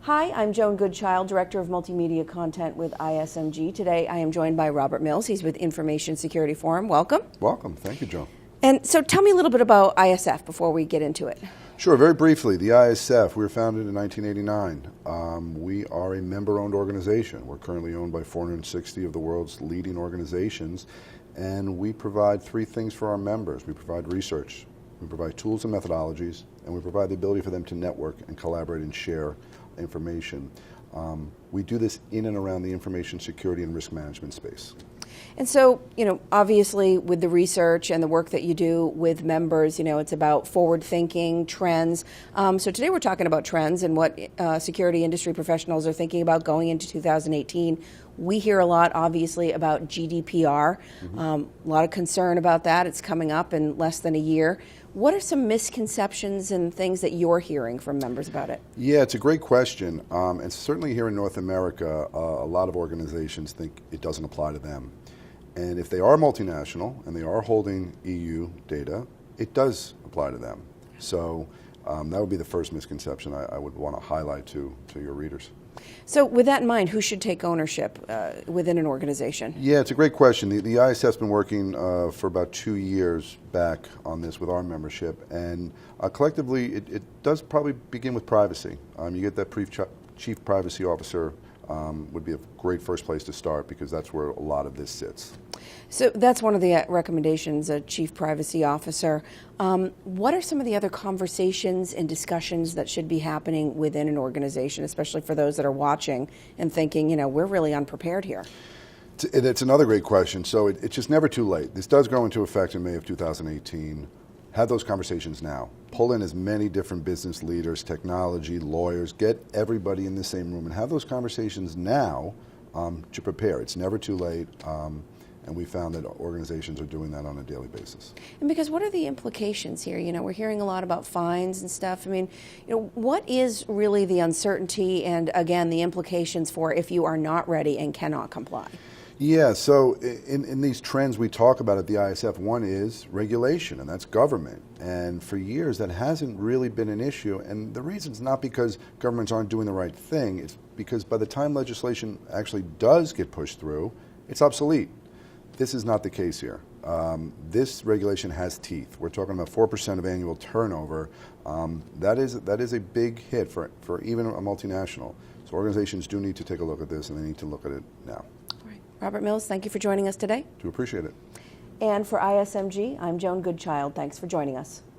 Hi, I'm Joan Goodchild, Director of Multimedia Content with ISMG. Today I am joined by Robert Mills. He's with Information Security Forum. Welcome. Welcome. Thank you, Joan. And so tell me a little bit about ISF before we get into it. Sure. Very briefly, the ISF, we were founded in 1989. We are a member-owned organization. We're currently owned by 460 of the world's leading organizations, and we provide three things for our members. We provide research, we provide tools and methodologies, and we provide the ability for them to network and collaborate and share information. We do this in and around the information security and risk management space. And so, obviously with the research and the work that you do with members, it's about forward thinking, trends. So today we're talking about trends and what security industry professionals are thinking about going into 2018. We hear a lot, obviously, about GDPR. A lot of concern about that. It's coming up in less than a year. What are some misconceptions and things that you're hearing from members about it? Yeah, it's a great question. And certainly here in North America, a lot of organizations think it doesn't apply to them. And if they are multinational and they are holding EU data, it does apply to them. So that would be the first misconception I would want to highlight to your readers. So with that in mind, who should take ownership within an organization? Yeah, it's a great question. The ISF's been working for about 2 years back on this with our membership, and collectively it does probably begin with privacy. You get that chief privacy officer would be a great first place to start, because that's where a lot of this sits. So that's one of the recommendations, a chief privacy officer. What are some of the other conversations and discussions that should be happening within an organization, especially for those that are watching and thinking, we're really unprepared here? It's another great question. So it's just never too late. This does go into effect in May of 2018. Have those conversations now. Pull in as many different business leaders, technology, lawyers, get everybody in the same room and have those conversations now to prepare. It's never too late. And we found that organizations are doing that on a daily basis. And because what are the implications here? We're hearing a lot about fines and stuff. I mean, what is really the uncertainty and, again, the implications for if you are not ready and cannot comply? Yeah, so in these trends we talk about at the ISF, one is regulation, and that's government. And for years that hasn't really been an issue. And the reason's not because governments aren't doing the right thing. It's because by the time legislation actually does get pushed through, it's obsolete. This is not the case here. This regulation has teeth. We're talking about 4% of annual turnover. That is a big hit for even a multinational. So organizations do need to take a look at this, and they need to look at it now. All right. Robert Mills, thank you for joining us today. Do appreciate it. And for ISMG, I'm Joan Goodchild. Thanks for joining us.